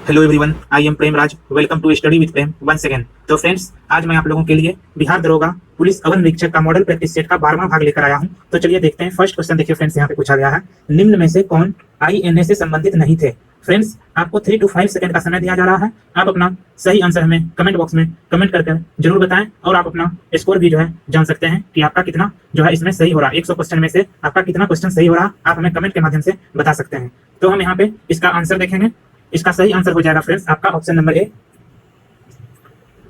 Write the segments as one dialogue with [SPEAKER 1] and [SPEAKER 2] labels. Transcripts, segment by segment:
[SPEAKER 1] Hello everyone, I am Prem Raj. Welcome to study with Prem once again. तो friends, आज मैं आप लोगों के लिए बिहार दरोगा पुलिस अवर निरीक्षक का मॉडल प्रैक्टिस सेट का 12वां भाग लेकर आया हूं। तो चलिए देखते हैं। फर्स्ट क्वेश्चन देखिए फ्रेंड्स, यहाँ पे पूछा गया है, निम्न में से कौन आईएनए से संबंधित नहीं थे। फ्रेंड्स, आपको 3 to 5 सेकंड का समय दिया जा रहा है। आप अपना सही आंसर हमें कमेंट बॉक्स में कमेंट करके जरूर बताएं, और आप अपना स्कोर भी जो है जान सकते हैं कि आपका कितना जो है इसमें सही हो रहा है। 100 क्वेश्चन में से आपका कितना क्वेश्चन सही हो रहा है, आप हमें कमेंट के माध्यम से बता सकते हैं। तो हम यहाँ पे इसका आंसर देखेंगे। इसका सही आंसर हो जाएगा फ्रेंड्स आपका ऑप्शन नंबर ए।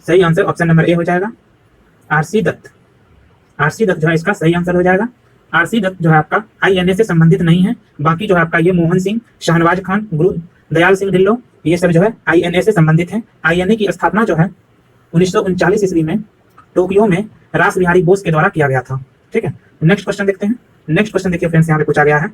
[SPEAKER 1] सही आंसर ऑप्शन नंबर ए हो जाएगा, आरसी दत्त। आरसी दत्त जो है इसका सही आंसर हो जाएगा। आरसी दत्त जो है आपका आईएनए से संबंधित नहीं है। बाकी जो है आपका ये मोहन सिंह, शाहनवाज खान, गुरु दयाल सिंह ढिल्लो, ये सब जो है आईएनए से संबंधित है। आईएनए की स्थापना जो है 1939 ईस्वी में टोक्यो में रास बिहारी बोस के द्वारा किया गया था। ठीक है, नेक्स्ट क्वेश्चन देखते हैं। नेक्स्ट क्वेश्चन देखिए फ्रेंड्स, यहाँ पे पूछा गया है,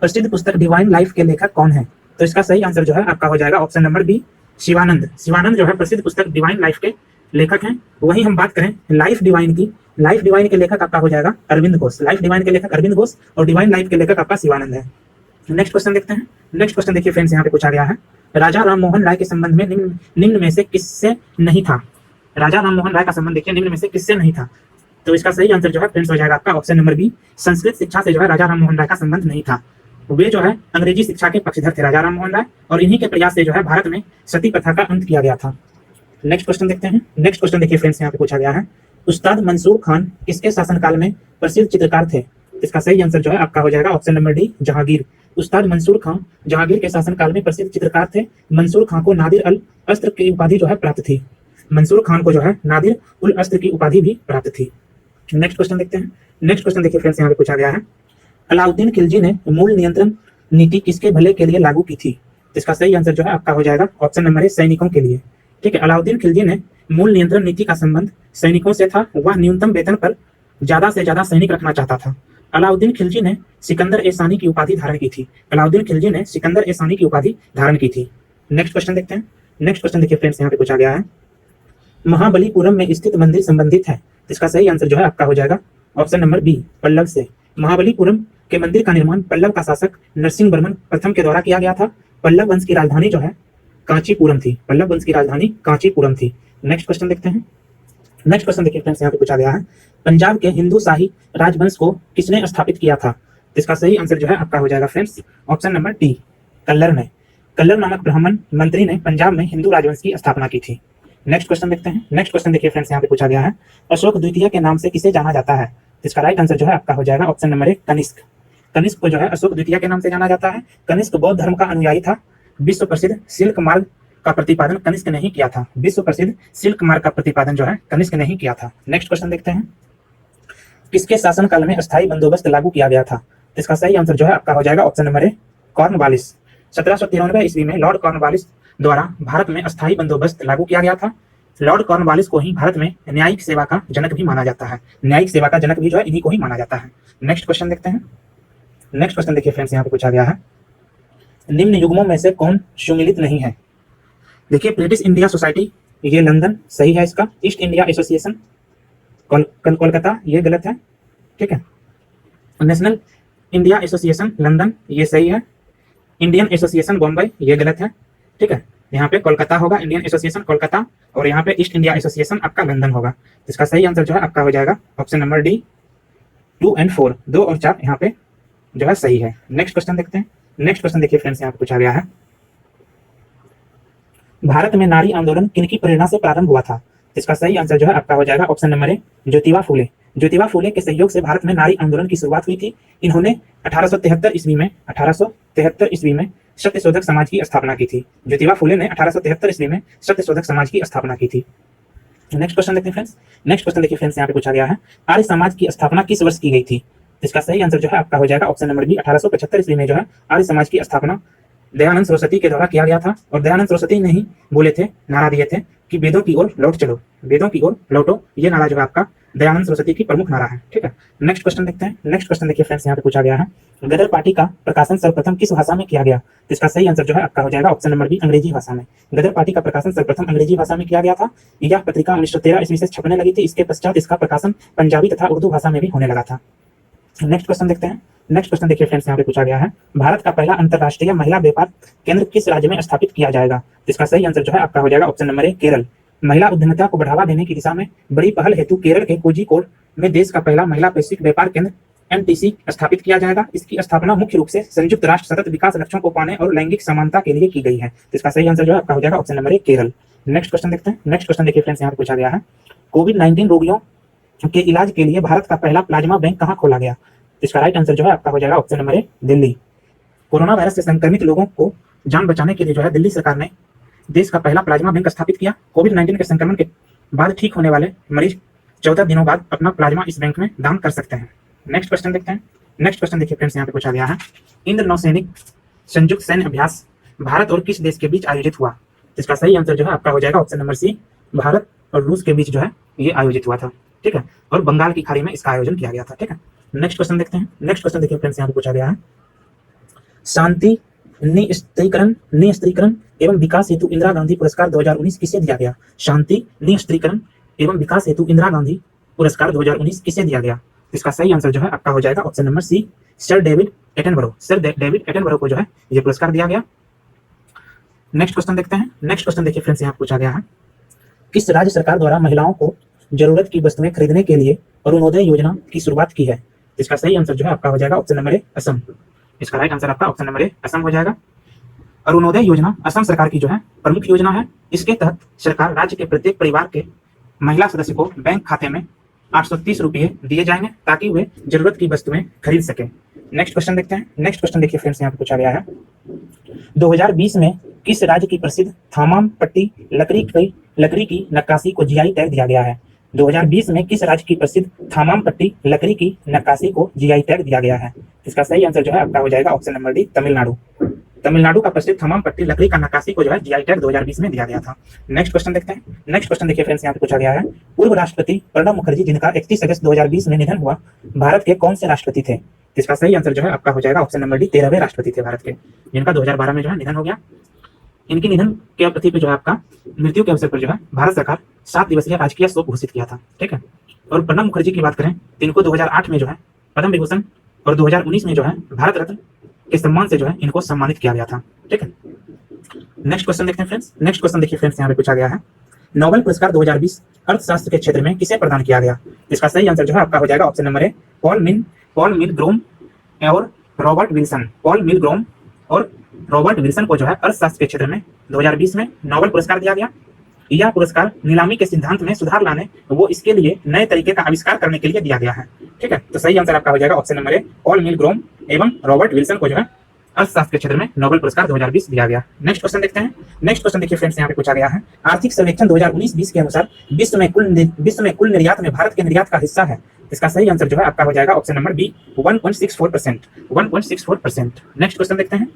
[SPEAKER 1] प्रसिद्ध पुस्तक डिवाइन लाइफ के लेखक कौन है। तो इसका सही आंसर जो है आपका हो जाएगा option number B, Shivanand. Shivanand जो है प्रसिद्ध पुस्तक डिवाइन लाइफ के लेखक हैं। वहीं हम बात करें लाइफ डिवाइन की, लाइफ डिवाइन के लेखक आपका हो जाएगा अरविंद घोष। लाइफ डिवाइन के लेखक अरविंद घोष और डिवाइन लाइफ के लेखक आपका शिवानंद है। नेक्स्ट क्वेश्चन देखते हैं। नेक्स्ट क्वेश्चन देखिए फ्रेंड्स, यहाँ पे पूछा गया है, राजा राम मोहन राय के संबंध में निम्न में से किससे नहीं था। राजा राम मोहन राय का संबंध देखिए निम्न में से किससे नहीं था। तो इसका सही आंसर जो है फ्रेंड्स हो जाएगा आपका ऑप्शन नंबर बी, संस्कृत शिक्षा से जो है राजा राम मोहन राय का संबंध नहीं था। वे जो है अंग्रेजी शिक्षा के पक्षधर थे राजा राम मोहन राय, और इन्हीं के प्रयास से जो है भारत में सती प्रथा का अंत किया गया था। नेक्स्ट क्वेश्चन देखते हैं। नेक्स्ट क्वेश्चन देखिए फ्रेंड्स, यहाँ पे पूछा गया है, उस्ताद मंसूर खान किसके शासनकाल में प्रसिद्ध चित्रकार थे। इसका सही आंसर जो है आपका हो जाएगा ऑप्शन नंबर डी, जहांगीर। उस्ताद मंसूर खान जहांगीर के शासनकाल में प्रसिद्ध चित्रकार थे। मंसूर खान को नादिर अल अस्त्र की उपाधि जो है प्राप्त थी। मंसूर खान को जो है नादिर उल अस्त्र की उपाधि भी प्राप्त थी। नेक्स्ट क्वेश्चन देखते हैं। नेक्स्ट क्वेश्चन देखिए फ्रेंड्स, यहाँ पे पूछा गया है, अलाउद्दीन खिलजी ने मूल नियंत्रण नीति किसके भले के लिए लागू की थी। इसका सही आंसर जो है आपका हो जाएगा ऑप्शन नंबर ए, सैनिकों के लिए। ठीक है, अलाउद्दीन खिलजी ने मूल नियंत्रण नीति का संबंध सैनिकों से था। वह न्यूनतम वेतन पर ज्यादा से ज्यादा सैनिक रखना चाहता था। अलाउद्दीन खिलजी ने सिकंदर ए सानी की उपाधि धारण की थी। अलाउद्दीन खिलजी ने सिकंदर ए सानी की उपाधि धारण की थी। नेक्स्ट क्वेश्चन देखते हैं। नेक्स्ट क्वेश्चन देखिए फ्रेंड्स, यहाँ पे पूछा गया है, महाबलीपुरम में स्थित मंदिर संबंधित है। इसका सही आंसर जो है आपका हो जाएगा ऑप्शन नंबर बी, पल्लव से। महाबलीपुरम के मंदिर का निर्माण पल्लव का शासक नरसिंह वर्मन प्रथम के द्वारा किया गया था। पल्लव वंश की राजधानी जो है कांचीपुरम थी। पल्लव वंश की राजधानी कांचीपुरम थी। नेक्स्ट क्वेश्चन देखते हैं। नेक्स्ट क्वेश्चन देखिए फ्रेंड्स, यहाँ पे पूछा गया है, पंजाब के हिंदू शाही राजवंश को किसने स्थापित किया था। इसका सही आंसर जो है आपका हो जाएगा फ्रेंड्स ऑप्शन नंबर डी, कल्लर ने। कल्लर नामक ब्राह्मण मंत्री ने पंजाब में हिंदू राजवंश की स्थापना की थी। नेक्स्ट क्वेश्चन देखते हैं। नेक्स्ट क्वेश्चन देखिए फ्रेंड्स, यहाँ पे पूछा गया है, अशोक द्वितीय के नाम से किसे जाना जाता है। इसका राइट आंसर जो है आपका हो जाएगा option number A, Kanishka. Kanishka को जो है अशोक द्वितीय के नाम से जाना जाता है। कनिष्क बौद्ध धर्म का अनुयायी था। विश्व प्रसिद्ध सिल्क मार्ग का प्रतिपादन कनिष्क ने ही किया था। विश्व प्रसिद्ध सिल्क मार्ग का प्रतिपादन जो है कनिष्क ने ही किया था। नेक्स्ट क्वेश्चन देखते हैं, किसके शासनकाल में अस्थायी बंदोबस्त लागू किया गया था। इसका सही आंसर जो है आपका हो जाएगा ऑप्शन नंबर ए, कॉर्नवालिस। 1793 ईस्वी में लॉर्ड कॉर्नवालिस द्वारा भारत में अस्थायी बंदोबस्त लागू किया गया था। लॉर्ड कॉर्नवालिस को ही भारत में न्यायिक सेवा का जनक भी माना जाता है। न्यायिक सेवा का जनक भी जो है इन्हीं को ही माना जाता है। नेक्स्ट क्वेश्चन देखते हैं। नेक्स्ट क्वेश्चन देखिए फ्रेंड्स, यहाँ पे पूछा गया है, निम्न युग्मों में से कौन सुमिलित नहीं है। देखिए, ब्रिटिश इंडिया सोसाइटी ये लंदन सही है इसका। ईस्ट इंडिया एसोसिएशन कोलकाता ये गलत है। ठीक है, नेशनल इंडिया एसोसिएशन लंदन ये सही है। इंडियन एसोसिएशन बॉम्बे ये गलत है। ठीक है, यहाँ पे कोलकाता होगा, इंडियन एसोसिएशन कोलकाता, और यहाँ पे ईस्ट इंडिया एसोसिएशन आपका लंदन होगा। इसका सही आंसर जो है आपका हो जाएगा ऑप्शन नंबर डी, 2 और 4, 2 और 4 यहाँ पे जो है सही है। नेक्स्ट क्वेश्चन देखते हैं। नेक्स्ट क्वेश्चन देखिए फ्रेंड्स, यहाँ पे पूछा गया है, भारत में नारी आंदोलन किनकी प्रेरणा से प्रारंभ हुआ था। इसका सही आंसर जो है आपका हो जाएगा ऑप्शन नंबर ए, ज्योतिबा फुले। ज्योतिबा फुले के सहयोग से भारत में नारी आंदोलन की शुरुआत हुई थी। इन्होंने 1873 ईस्वी में सत्यशोधक समाज की स्थापना की थी। ज्योतिबा फुले ने 1873 ईस्वी में सत्यशोधक समाज की स्थापना की थी। नेक्स्ट क्वेश्चन देखते हैं फ्रेंड्स। नेक्स्ट क्वेश्चन देखिए फ्रेंड्स, यहाँ पे पूछा गया है, आर्य समाज की स्थापना किस वर्ष की गई थी। इसका सही आंसर जो है आपका हो जाएगा ऑप्शन नंबर बी, 1875 ईस्वी में जो है आर्य समाज की स्थापना दयानंद सरस्वती के द्वारा किया गया था। और दयानंद सरस्वती ने ही बोले थे, नारा दिए थे कि वेदों की ओर लौट चलो, वेदों की ओर लौटो। ये नारा जो है आपका दयानंद सरस्वती की प्रमुख नारा है। ठीक है, नेक्स्ट क्वेश्चन देखते हैं। नेक्स्ट क्वेश्चन देखिए फ्रेंड्स, यहाँ पे पूछा गया है, गदर पार्टी का प्रकाशन सर्वप्रथम किस भाषा में किया गया। इसका सही आंसर जो है आपका हो जाएगा ऑप्शन नंबर बी, अंग्रेजी भाषा में। गदर पार्टी का प्रकाशन सर्वप्रथम अंग्रेजी भाषा में किया गया था। यह पत्रिका 1913 ईस्वी से छपने लगी थी। इसके पश्चात इसका प्रकाशन पंजाबी तथा उर्दू भाषा में भी होने लगा था। नेक्स्ट क्वेश्चन देखते हैं। नेक्स्ट क्वेश्चन देखिए फ्रेंड्स, यहाँ पे पूछा गया है भारत का पहला अंतरराष्ट्रीय महिला व्यापार केंद्र किस राज्य में स्थापित किया जाएगा। इसका सही आंसर जो है आपका हो जाएगा ऑप्शन नंबर ए, केरल। महिला उद्यमिता को बढ़ावा देने की दिशा में बड़ी पहल हेतु केरल के कोझिकोड में देश का पहला महिला वैश्विक व्यापार केंद्र एमटीसी स्थापित किया जाएगा। इसकी स्थापना मुख्य रूप से संयुक्त राष्ट्र सतत विकास लक्ष्यों को पाने और लैंगिक समानता के लिए की गई है। तो इसका सही आंसर जो है आपका हो जाएगा ऑप्शन नंबर ए, केरल। नेक्स्ट क्वेश्चन देखते हैं। नेक्स्ट क्वेश्चन देखिए फ्रेंड्स, यहाँ पे पूछा गया है कोविड-19 रोगियों के इलाज के लिए भारत का पहला प्लाज्मा बैंक कहाँ खोला गया। इसका राइट आंसर जो है आपका हो जाएगा option number A, Delhi. Corona virus से संक्रमित लोगों को जान बचाने के लिए जो है दिल्ली सरकार ने देश का पहला प्लाज्मा बैंक स्थापित किया। कोविड-19 के संक्रमण के बाद ठीक होने वाले मरीज 14 दिनों बाद अपना प्लाज्मा इस बैंक में दान कर सकते हैं। नेक्स्ट क्वेश्चन देखते हैं। नेक्स्ट क्वेश्चन देखिए फ्रेंड्स, यहाँ पे पूछा गया है इंद्र नौसैनिक संयुक्त सैन्य अभ्यास भारत और किस देश के बीच आयोजित हुआ। इसका सही आंसर जो है आपका हो जाएगा ऑप्शन नंबर सी, भारत और रूस के बीच जो है ये आयोजित हुआ था। ठीक है, और बंगाल की खाड़ी में इसका आयोजन किया गया था। ठीक है, नेक्स्ट क्वेश्चन देखते हैं। नेक्स्ट क्वेश्चन देखिए फ्रेंड्स, यहाँ पे पूछा गया है शांति निस्त्रीकरण एवं विकास हेतु इंदिरा गांधी पुरस्कार 2019 किसे दिया गया। शांति निस्त्रीकरण एवं विकास हेतु इंदिरा गांधी पुरस्कार 2019 किसे दिया गया। इसका सही आंसर जो है आपका हो जाएगा option number C, sir David Attenborough. Sir David Attenborough को जो है ये पुरस्कार दिया गया। नेक्स्ट क्वेश्चन देखते हैं। नेक्स्ट क्वेश्चन देखिए फ्रेंड्स, यहाँ पूछा गया है किस राज्य सरकार द्वारा महिलाओं को जरूरत की वस्तुएं खरीदने के लिए अरुणोदय योजना की शुरुआत की है। इसका सही आंसर जो है आपका हो जाएगा ऑप्शन नंबर ए, असम। इसका राइट आंसर आपका ऑप्शन नंबर ए, असम हो जाएगा। अरुणोदय योजना असम सरकार की जो है प्रमुख योजना है। इसके तहत सरकार राज्य के प्रत्येक परिवार के महिला सदस्य को बैंक खाते में 830 रुपये दिए जाएंगे ताकि वे जरूरत की वस्तुएं खरीद सके। नेक्स्ट क्वेश्चन देखते हैं। नेक्स्ट क्वेश्चन देखिए फ्रेंड्स, यहाँ पे पूछा गया है 2020 में किस राज्य की प्रसिद्ध थामाम पट्टी लकड़ी की नक्काशी को जीआई टैग दिया गया है। 2020 में किस राज्य की प्रसिद्ध थामाम पट्टी लकड़ी की नक्काशी को जीआई टैग दिया गया है। इसका सही आंसर जो है आपका हो जाएगा option number D, Tamil Nadu. Tamil Nadu का प्रसिद्ध थमाम पट्टी लकड़ी का नक्काशी को जो है जीआई टैग 2020 में दिया गया था। नेक्स्ट क्वेश्चन देखते हैं। नेक्स्ट क्वेश्चन देखिए फ्रेंड्स, यहाँ पे पूछा गया है पूर्व राष्ट्रपति प्रणब मुखर्जी जिनका 31 अगस्त 2020 में निधन हुआ भारत के कौन से राष्ट्रपति थे। इसका सही आंसर जो है आपका हो जाएगा ऑप्शन नंबर डी, 13वें राष्ट्रपति थे भारत के, जिनका 2012 में जो है निधन हो गया। इनकी निधन के अवधि पे जो है आपका मृत्यु के अवसर पर जो है भारत सरकार 7 दिवसीय राजकीय शोक घोषित किया था। ठीक है, और प्रणब मुखर्जी की बात करें तो इनको 2008 में जो है पद्म विभूषण और 2019 में जो है भारत रत्न के सम्मान से जो है इनको सम्मानित किया गया था। ठीक है, नेक्स्ट क्वेश्चन देखते हैं फ्रेंड्स। नेक्स्ट क्वेश्चन देखिए फ्रेंड्स, यहाँ पे पूछा गया है नोबेल पुरस्कार 2020 अर्थशास्त्र के क्षेत्र में किसे प्रदान किया गया। इसका सही आंसर जो है आपका हो जाएगा ऑप्शन नंबर ए, पॉल मिलग्रोम और रॉबर्ट विल्सन। पॉल मिलग्रोम और रॉबर्ट विल्सन को जो है अर्थशास्त्र के क्षेत्र में 2020 में नोबेल पुरस्कार दिया गया। यह पुरस्कार नीलामी के सिद्धांत में सुधार लाने वो इसके लिए नए तरीके का आविष्कार करने के लिए दिया गया है। ठीक है, तो सही आंसर आपका हो जाएगा ऑप्शन नंबर ए, पॉल मिलग्रोम एवं रॉबर्ट विल्सन को जो है अर्थशास्त्र के क्षेत्र में नोबेल पुरस्कार 2020 दिया गया। नेक्स्ट क्वेश्चन देखते हैं। नेक्स्ट क्वेश्चन देखिए फ्रेंड्स, यहाँ पे पूछा गया है आर्थिक सर्वेक्षण 2019-20 के अनुसार विश्व में कुल निर्यात में भारत के निर्यात का हिस्सा है। इसका सही आंसर जो है आपका हो जाएगा option number B, 1.64%। Next question देखते हैं।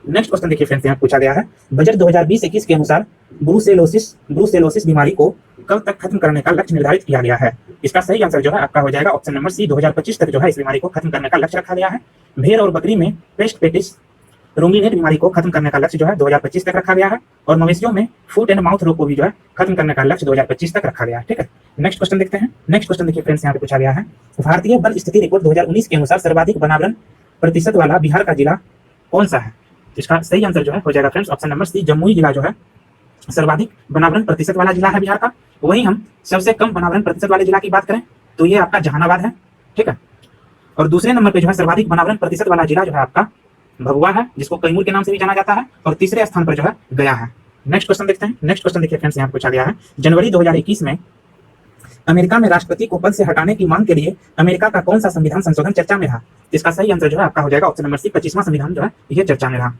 [SPEAKER 1] नेक्स्ट क्वेश्चन देखिए फ्रेंड्स, यहाँ पूछा गया है बजट 2020-21 के अनुसार ब्रूसेलोसिस बीमारी को कब तक खत्म करने का लक्ष्य निर्धारित किया गया है। इसका सही आंसर जो है आपका हो जाएगा ऑप्शन नंबर सी, 2025 तक जो है इस बीमारी को खत्म करने का लक्ष्य रखा गया है। भेड़ और बकरी में पेस्ट पेटिस रूमिनेट बीमारी को खत्म करने का लक्ष्य जो है 2025 तक रखा गया है, और मवेशियों में फुट एंड माउथ रोग को भी जो है खत्म करने का लक्ष्य 2025 तक रखा गया है। ठीक है, नेक्स्ट क्वेश्चन देखते हैं। नेक्स्ट क्वेश्चन देखिए फ्रेंड्स, यहाँ पे पूछा गया है भारतीय वन स्थिति रिपोर्ट 2019 के अनुसार सर्वाधिक वनावरण प्रतिशत वाला बिहार का जिला कौन सा है। इसका सही आंसर जो है हो जाएगा friends option number C, Jamui जिला जो है सर्वाधिक वनावरण प्रतिशत वाला जिला है बिहार का। वहीं हम सबसे कम वनावरण प्रतिशत वाले जिला की बात करें तो ये आपका जहानाबाद है। ठीक है, और दूसरे नंबर पे जो है सर्वाधिक वनावरण प्रतिशत वाला जिला जो है आपका भभुआ है, जिसको कैमूर के नाम से भी जाना जाता है, और तीसरे स्थान पर जो है गया है। नेक्स्ट क्वेश्चन देखते हैं। नेक्स्ट क्वेश्चन देखिए फ्रेंड्स, यहाँ पूछा गया है जनवरी 2021 में अमेरिका में राष्ट्रपति को पद से हटाने की मांग के लिए अमेरिका का कौन सा संविधान संशोधन चर्चा में रहा। इसका सही आंसर जो है आपका हो जाएगा ऑप्शन नंबर सी, 25वां संविधान जो है ये चर्चा में रहा।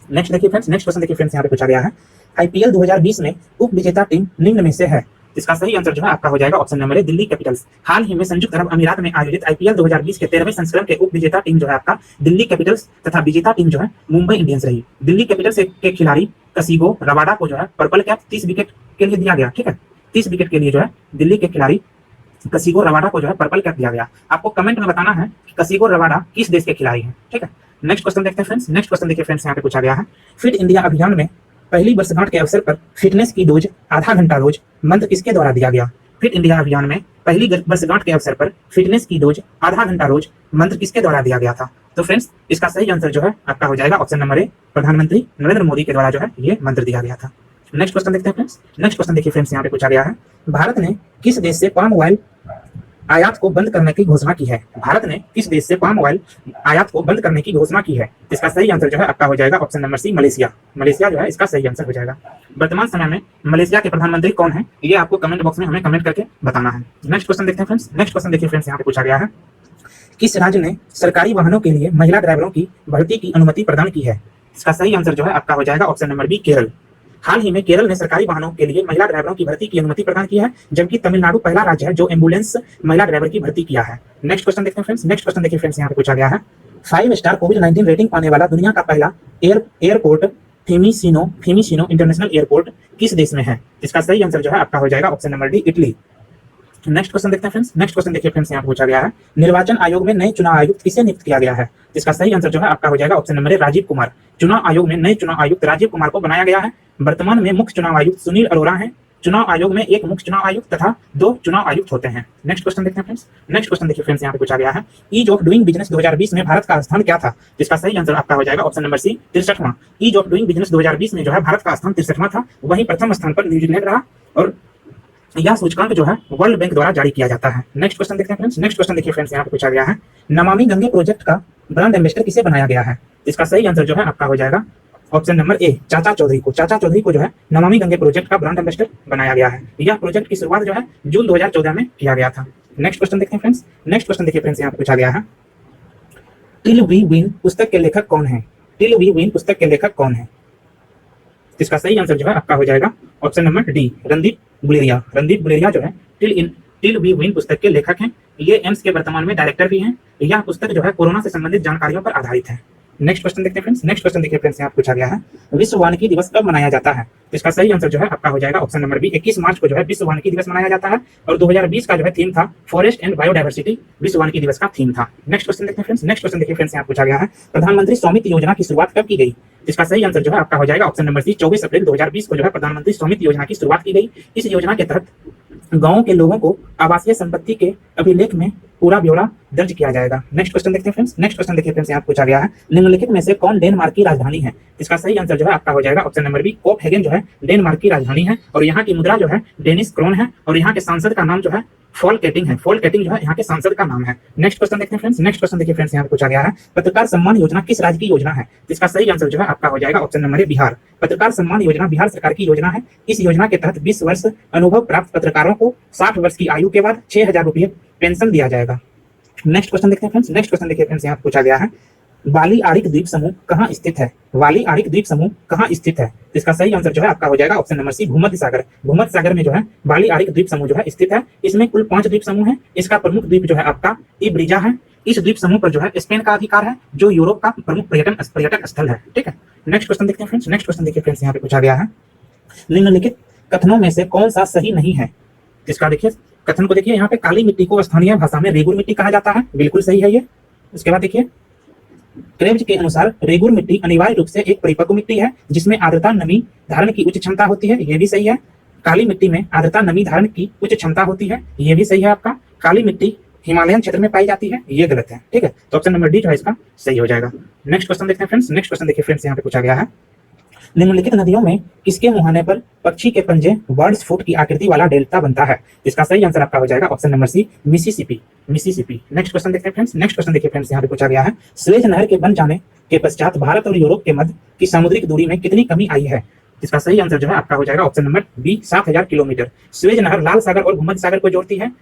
[SPEAKER 1] नेक्स्ट देखिए फ्रेंड्स। नेक्स्ट क्वेश्चन देखिए फ्रेंड्स, यहाँ पे पूछा गया है आईपीएल 2020 में उप विजेता टीम निम्न में से है। इसका सही आंसर जो है आपका हो जाएगा option number A, Delhi Capitals. हाल ही में संयुक्त अरब अमीरात में आयोजित आईपीएल 2020 के 13वें संस्करण के उप विजेता टीम जो है आपका दिल्ली कैपिटल्स तथा विजेता टीम जो है मुंबई इंडियंस रही। दिल्ली कैपिटल्स के खिलाड़ी कसिगो रबाडा को जो है पर्पल कैप 30 विकेट के लिए दिया गया। ठीक है, 30 विकेट के लिए जो है दिल्ली के खिलाड़ी कसिगो रबाडा को जो है पर्पल कैप दिया गया। आपको कमेंट में बताना है कि कसिगो रबाडा किस देश के खिलाड़ी हैं। ठीक है, नेक्स्ट क्वेश्चन देखते हैं फ्रेंड्स। नेक्स्ट क्वेश्चन देखिए फ्रेंड्स, यहाँ पे पूछा गया है फिट इंडिया अभियान में पहली वर्षगांठ के अवसर पर फिटनेस की डोज आधा घंटा रोज मंत्र किसके द्वारा दिया गया। फिट इंडिया अभियान में पहली वर्षगांठ के अवसर पर फिटनेस की डोज आधा घंटा रोज मंत्र किसके द्वारा दिया गया था? तो फ्रेंड्स इसका सही आंसर जो है आपका हो जाएगा ऑप्शन नंबर ए, प्रधानमंत्री नरेंद्र मोदी के द्वारा जो है ये मंत्र दिया गया था। नेक्स्ट क्वेश्चन देखते हैं फ्रेंड्स। नेक्स्ट क्वेश्चन देखिए फ्रेंड्स, यहाँ पे पूछा गया है, भारत ने किस देश से पाम ऑयल आयात को बंद करने की घोषणा की है? भारत ने किस देश से पाम ऑयल आयात को बंद करने की घोषणा की है? इसका सही आंसर जो है आपका हो जाएगा option number C, Malaysia. Malaysia जो है इसका सही आंसर हो जाएगा। वर्तमान समय में मलेशिया के प्रधानमंत्री कौन है, ये आपको कमेंट बॉक्स में हमें कमेंट करके बताना है। नेक्स्ट क्वेश्चन देखते हैं फ्रेंड्स। नेक्स्ट क्वेश्चन देखिए फ्रेंड्स, यहाँ पे पूछा गया है, किस राज्य ने सरकारी वाहनों के लिए महिला ड्राइवरों की भर्ती की अनुमति प्रदान की है? इसका सही आंसर जो है आपका हो जाएगा ऑप्शन नंबर बी, केरल। हाल ही में केरल ने सरकारी वाहनों के लिए महिला ड्राइवरों की भर्ती की अनुमति प्रदान की है, जबकि तमिलनाडु पहला राज्य है जो एम्बुलेंस महिला ड्राइवर की भर्ती किया है। नेक्स्ट क्वेश्चन देखते हैं फ्रेंड्स। नेक्स्ट क्वेश्चन देखिए फ्रेंड्स, यहाँ पे पूछा गया है, 5 स्टार कोविड-19 रेटिंग पाने वाला दुनिया का पहला एयरपोर्ट फिमिसिनो इंटरनेशनल एयरपोर्ट किस देश में है? इसका सही आंसर जो है आपका हो जाएगा option number D, Italy. Next question देखते हैं फ्रेंड्स। नेक्स्ट क्वेश्चन देखिए फ्रेंड्स, यहाँ पूछा गया है, निर्वाचन आयोग में नए चुनाव आयुक्त किसे नियुक्त किया गया है? इसका सही आंसर जो है आपका हो जाएगा option number A, Rajiv Kumar. चुनाव आयोग में नए चुनाव आयुक्त राजीव कुमार को बनाया गया है। वर्तमान में मुख्य चुनाव आयुक्त सुनील अरोड़ा हैं। चुनाव आयोग में एक मुख्य चुनाव आयुक्त तथा 2 चुनाव आयुक्त होते हैं। नेक्स्ट क्वेश्चन देखते हैं फ्रेंड्स। नेक्स्ट क्वेश्चन देखिए फ्रेंड्स, यहाँ पे पूछा गया है, ईज ऑफ डूइंग बिजनेस 2020 में भारत का स्थान क्या था? इसका सही आंसर आपका हो जाएगा ऑप्शन नंबर सी, 63वां। ईज ऑफ डूइंग बिजनेस 2020 में जो है भारत का स्थान 63वां था। वहीं प्रथम स्थान पर न्यूजीलैंड रहा और यह सूचकांक जो है वर्ल्ड बैंक द्वारा जारी किया जाता है। नेक्स्ट क्वेश्चन देखते हैं फ्रेंड्स। नेक्स्ट क्वेश्चन देखिए फ्रेंड्स, यहाँ पे पूछा गया है, नमामि गंगे प्रोजेक्ट का ब्रांड एम्बेसडर किसे बनाया गया है? इसका सही आंसर जो है आपका हो जाएगा ऑप्शन नंबर ए, चाचा चौधरी को। चाचा चौधरी को जो है नमामि गंगे प्रोजेक्ट का ब्रांड एम्बेसडर बनाया गया है। यह प्रोजेक्ट की शुरुआत जो है जून 2014 में किया गया था। नेक्स्ट क्वेश्चन देखते हैं फ्रेंड्स। नेक्स्ट क्वेश्चन देखिए फ्रेंड्स, यहाँ पे पूछा गया है, टिल वी विन पुस्तक के लेखक कौन है? टिल वी विन पुस्तक के लेखक कौन है? इसका सही आंसर जो है आपका हो जाएगा option number D, Randeep Guleria. Randeep Guleria जो है टिल वी विन पुस्तक के लेखक हैं। ये एम्स के वर्तमान में डायरेक्टर भी हैं। यह पुस्तक जो है कोरोना से संबंधित जानकारियों पर आधारित है। नेक्स्ट क्वेश्चन देखते हैं फ्रेंड्स। नेक्स्ट क्वेश्चन देखिए फ्रेंड्स, यहाँ पूछा गया है, विश्व वानिकी दिवस कब मनाया जाता है? इसका सही आंसर जो है आपका हो जाएगा ऑप्शन नंबर बी, 21 मार्च को जो है विश्व वानिकी दिवस मनाया जाता है। और 2020 का जो है थीम था फॉरेस्ट एंड बायोडायवर्सिटी, विश्व वानिकी दिवस का थीम था। नेक्स्ट क्वेश्चन देखते हैं फ्रेंड्स। नेक्स्ट क्वेश्चन देखिए फ्रेंड्स, यहाँ पूछा गया है, प्रधानमंत्री स्वामित्व योजना की शुरुआत कब की गई? इसका सही आंसर जो है आपका हो जाएगा ऑप्शन नंबर सी, 24 अप्रैल 2020 को जो है प्रधानमंत्री स्वामित्व योजना की शुरुआत की गई। इस योजना के तहत गांव के लोगों को आवासीय संपत्ति के अभिलेख में पूरा ब्यौरा दर्ज किया जाएगा। नेक्स्ट क्वेश्चन देखते हैं फ्रेंड्स। नेक्स्ट क्वेश्चन देखिए फ्रेंड्स, यहाँ पूछा गया है, निम्नलिखित में से कौन डेनमार्क की राजधानी है? इसका सही आंसर जो है आपका हो जाएगा ऑप्शन नंबर बी, कोपहेगन जो है डेनमार्क की राजधानी है। और यहाँ की मुद्रा जो है डेनिश क्रोन है। और यहाँ के सांसद का नाम जो है फॉल केटिंग है। फॉल केटिंग जो है यहाँ के सांसद का नाम है। नेक्स्ट क्वेश्चन देखते हैं फ्रेंड्स। नेक्स्ट क्वेश्चन देखिए फ्रेंड्स, यहाँ पूछा गया है, पत्रकार सम्मान योजना किस राज्य की योजना है? इसका सही आंसर जो है आपका हो जाएगा ऑप्शन नंबर ए, बिहार। पत्रकार सम्मान योजना बिहार सरकार की योजना है। इस योजना के तहत 20 वर्ष अनुभव प्राप्त पत्रकारों को 60 वर्ष की आयु के बाद 6,000 रुपये पेंशन दिया जाएगा। नेक्स्ट क्वेश्चन देखते हैं फ्रेंड्स। नेक्स्ट क्वेश्चन देखिए फ्रेंड्स, यहाँ पूछा गया है, बाली आरिक द्वीप समूह कहाँ स्थित है? बाली आरिक द्वीप समूह कहाँ स्थित है? इसका सही आंसर जो है आपका हो जाएगा ऑप्शन नंबर सी, भूमध्य सागर। भूमध्य सागर में जो है बाली आरिक द्वीप समूह जो है स्थित है। इसमें कुल 5 द्वीप समूह है। इसका प्रमुख द्वीप जो है आपका इब्रिजा है। इस द्वीप समूह पर जो है स्पेन का अधिकार है, जो यूरोप का प्रमुख पर्यटक स्थल है। ठीक है, नेक्स्ट क्वेश्चन देखते हैं फ्रेंड्स। नेक्स्ट क्वेश्चन देखिए फ्रेंड्स, यहाँ पे पूछा गया है, निम्नलिखित कथनों में से कौन सा सही नहीं है? इसका देखिए कथन को देखिए, यहाँ पे काली मिट्टी को स्थानीय भाषा में रेगुर मिट्टी कहा जाता है, बिल्कुल सही है ये। उसके बाद देखिए, क्रेब्ज के अनुसार रेगुर मिट्टी अनिवार्य रूप से एक परिपक्व मिट्टी है जिसमें आर्द्रता नमी धारण की उच्च क्षमता होती है, ये भी सही है। काली मिट्टी में आर्द्रता नमी धारण की उच्च क्षमता होती है, ये भी सही है आपका। काली मिट्टी हिमालयन क्षेत्र में पाई जाती है, ये गलत है। ठीक है, तो ऑप्शन नंबर डी जो है इसका सही हो जाएगा। नेक्स्ट क्वेश्चन देखते हैं फ्रेंड्स। नेक्स्ट क्वेश्चन देखिए फ्रेंड्स, यहाँ पे पूछा गया है, निम्नलिखित नदियों में किसके मुहाने पर पक्षी के पंजे बर्ड्स फुट की आकृति वाला डेल्टा बनता है? इसका सही आंसर आपका हो जाएगा option number C, Mississippi. Mississippi. Next question देखते हैं फ्रेंड्स। नेक्स्ट क्वेश्चन देखिए फ्रेंड्स, यहाँ पे पूछा गया है, स्वेज नहर के बन जाने के पश्चात भारत और यूरोप के मध्य की सामुद्रिक दूरी में कितनी कमी आई है? इसका सही आंसर जो है आपका हो जाएगा option number B, 7,000 kilometre. Suez नहर लाल सागर और भूमध्य सागर को जोड़ती है।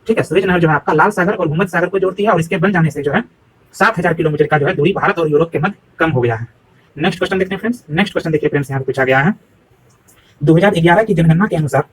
[SPEAKER 1] ठीक है, स्वेज नहर जो है आपका लाल सागर और भूमध्य सागर को जोड़ती है और इसके बन जाने से जो है 7,000 किलोमीटर का जो है दूरी भारत और यूरोप के मध्य कम हो गया है। नेक्स्ट क्वेश्चन देखते हैं फ्रेंड्स। नेक्स्ट क्वेश्चन देखिए फ्रेंड्स, यहाँ पे पूछा गया है, 2011 की जनगणना के अनुसार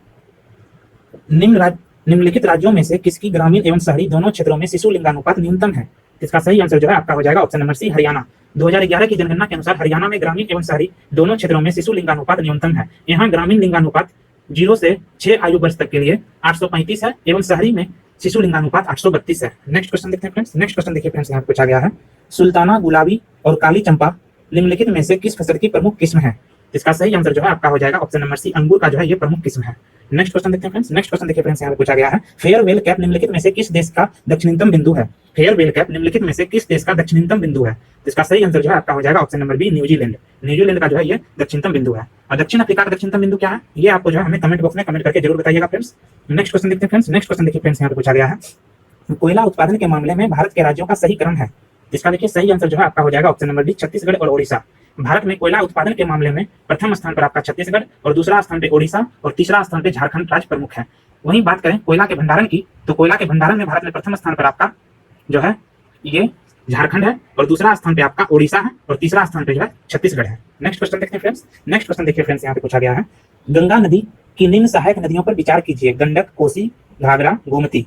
[SPEAKER 1] निम्नलिखित राज्यों में से किसकी ग्रामीण एवं शहरी दोनों क्षेत्रों में शिशु लिंगानुपात न्यूनतम है? इसका सही आंसर जो है आपका हो जाएगा ऑप्शन नंबर सी, हरियाणा। 2011 की जनगणना के अनुसार हरियाणा में ग्रामीण एवं शहरी दोनों क्षेत्रों में शिशु लिंगानुपात न्यूनतम है। यहाँ ग्रामीण लिंगानुपात 0 से 6 आयु वर्ष तक के लिए 835 है एवं शहरी में शिशु लिंगानुपात 832 है। नेक्स्ट क्वेश्चन देखते हैं फ्रेंड्स। नेक्स्ट क्वेश्चन देखिए फ्रेंड्स, यहाँ पूछा गया है, सुल्ताना, गुलाबी और काली चंपा निम्नलिखित में से किस फसल की प्रमुख किस्म है? इसका सही आंसर जो है आपका हो जाएगा ऑप्शन नंबर सी, अंगूर का जो है ये प्रमुख किस्म है। नेक्स्ट क्वेश्चन देखते हैं फ्रेंड्स। नेक्स्ट क्वेश्चन देखिए फ्रेंड्स, यहाँ पे पूछा गया है फेयरवेल कैप निम्नलिखित में से किस देश का दक्षिणतम बिंदु है। फेयरवेल कैप निम्नलिखित में से किस देश का दक्षिणतम बिंदु है। इसका सही आंसर जो है आपका हो जाएगा option number B, New Zealand. New Zealand का जो है ये दक्षिणतम बिंदु है। और दक्षिण अफ्रीका का दक्षिणतम बिंदु क्या है, ये आपको जो है हमें कमेंट बॉक्स में कमेंट करके जरूर बताइएगा फ्रेंड्स। नेक्स्ट क्वेश्चन देखते हैं फ्रेंड्स। नेक्स्ट क्वेश्चन देखिए फ्रेंड्स, यहाँ पे पूछा गया है कोयला उत्पादन के मामले में भारत के राज्यों का सही क्रम है। इसका देखिए सही आंसर जो है आपका हो जाएगा ऑप्शन नंबर डी, छत्तीसगढ़ और ओडिशा। भारत में कोयला उत्पादन के मामले में प्रथम स्थान पर आपका छत्तीसगढ़ और दूसरा स्थान पे ओडिशा और तीसरा स्थान पे झारखंड राज्य प्रमुख है। वहीं बात करें कोयला के भंडारण की, तो कोयला के भंडारण में भारत में प्रथम स्थान पर आपका जो है ये झारखंड है और दूसरा स्थान पे आपका ओडिशा है और तीसरा स्थान पे जो है छत्तीसगढ़ है। नेक्स्ट क्वेश्चन देखते हैं फ्रेंड्स। नेक्स्ट क्वेश्चन देखिए फ्रेंड्स, यहाँ पे पूछा गया है गंगा नदी की निम्न सहायक नदियों पर विचार कीजिए। गंडक, कोसी, घाघरा, गोमती।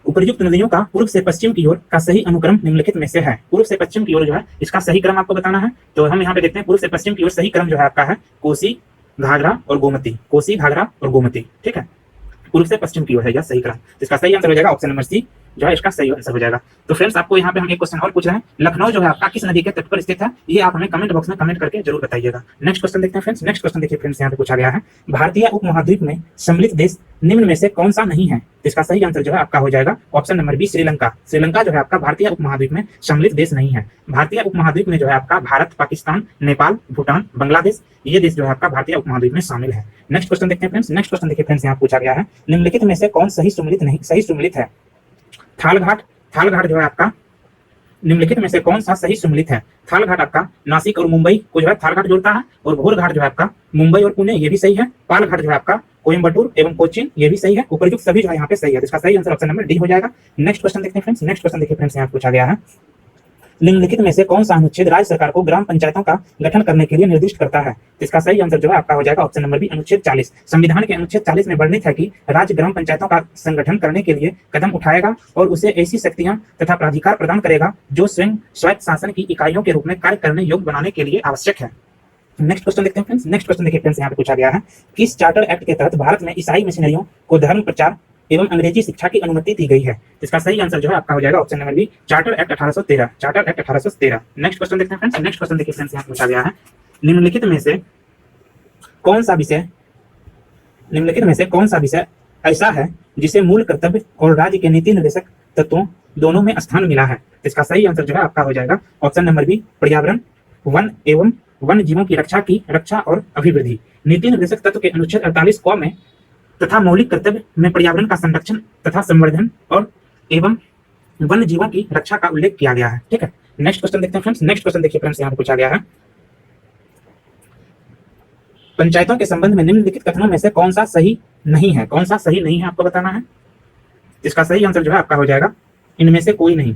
[SPEAKER 1] उपर्युक्त नदियों का पूर्व से पश्चिम की ओर का सही अनुक्रम निम्नलिखित में से है। पूर्व से पश्चिम की ओर जो है इसका सही क्रम आपको बताना है। तो हम यहाँ पे देखते हैं पूर्व से पश्चिम की ओर सही क्रम जो है आपका है कोसी, घाघरा और गोमती। कोसी, घाघरा और गोमती, ठीक है, पूर्व से पश्चिम की ओर है यह सही क्रम। इसका सही आंसर हो जाएगा ऑप्शन नंबर सी, जो है इसका सही आंसर हो जाएगा। तो फ्रेंड्स आपको यहाँ पे हम एक क्वेश्चन और पूछ रहे हैं, लखनऊ जो है आपका किस नदी के तट पर स्थित है, ये आप हमें कमेंट बॉक्स में कमेंट करके जरूर बताइएगा। नेक्स्ट क्वेश्चन देखते हैं फ्रेंड्स। नेक्स्ट क्वेश्चन देखिए फ्रेंड्स, यहाँ पे पूछा गया है भारतीय उपमहाद्वीप में सम्मिलित देश निम्न में से कौन सा नहीं है। इसका सही आंसर जो है आपका हो जाएगा option number B, Sri Lanka. Sri Lanka जो है आपका भारतीय उपमहाद्वीप में सम्मिलित देश नहीं है। भारतीय उपमहाद्वीप में जो है आपका भारत, पाकिस्तान, नेपाल, भूटान, बांग्लादेश, ये देश जो है आपका भारतीय उपमहाद्वीप में शामिल है। नेक्स्ट क्वेश्चन देखते हैं फ्रेंड्स। नेक्स्ट क्वेश्चन देखिए फ्रेंड्स, यहाँ पूछा गया है निम्नलिखित में से कौन सही सुमिलित है। थालघाट, थालघाट जो है आपका निम्नलिखित में से कौन सा सही सुमिलित है। थालघाट आपका नासिक और मुंबई को जो है थालघाट जोड़ता है और घोरघाट जो है आपका मुंबई और पुणे, ये भी सही है। पालघाट जो है आपका कोयम्बटूर एवं कोचीन, ये भी सही है। उपर्युक्त सभी जो है यहाँ पे सही है। इसका सही आंसर ऑप्शन नंबर डी हो जाएगा। नेक्स्ट क्वेश्चन देखते हैं फ्रेंड्स। नेक्स्ट क्वेश्चन देखिए फ्रेंड्स, यहाँ पूछा गया है निम्नलिखित में से कौन सा अनुच्छेद राज्य सरकार को ग्राम पंचायतों का गठन करने के लिए निर्दिष्ट करता है। इसका सही आंसर जो है आपका हो जाएगा ऑप्शन नंबर बी, अनुच्छेद 40। संविधान के अनुच्छेद 40 में वर्णित है कि राज्य ग्राम पंचायतों का संगठन करने के लिए कदम उठाएगा और उसे ऐसी शक्तियां तथा प्राधिकार प्रदान करेगा जो स्वयं स्वायत्त शासन की इकाइयों के रूप में कार्य करने योग्य बनाने के लिए आवश्यक है। नेक्स्ट क्वेश्चन देखते हैं फ्रेंड्स। नेक्स्ट क्वेश्चन देखिए फ्रेंड्स, यहाँ पे पूछा गया है किस चार्टर एक्ट के तहत भारत में ईसाई मिशनरियों को धर्म प्रचार एवं अंग्रेजी शिक्षा की अनुमति दी गई है। इसका सही आंसर जो है आपका हो जाएगा option number B, charter act 1813। Charter act 1813। Next question देखते हैं फ्रेंड्स। नेक्स्ट क्वेश्चन देखिए फ्रेंड्स, यहाँ पूछा गया है निम्नलिखित में से कौन सा विषय ऐसा है जिसे मूल कर्तव्य और राज्य के नीति निर्देशक तत्वों दोनों में स्थान मिला है। इसका सही आंसर जो है आपका हो जाएगा ऑप्शन नंबर बी, पर्यावरण, वन एवं वन्य जीवों की रक्षा और अभिवृद्धि। नीति निर्देशक तत्व के अनुच्छेद 48 क में तथा मौलिक कर्तव्य में पर्यावरण का संरक्षण तथा संवर्धन और एवं वन्य जीवों की रक्षा का उल्लेख किया गया है, ठीक है। नेक्स्ट क्वेश्चन देखते हैं फ्रेंड्स। नेक्स्ट क्वेश्चन देखिए फ्रेंड्स, यहाँ पूछा गया है पंचायतों के संबंध में निम्नलिखित कथनों में से कौन सा सही नहीं है। कौन सा सही नहीं है आपको बताना है। इसका सही आंसर जो है आपका हो जाएगा इनमें से कोई नहीं।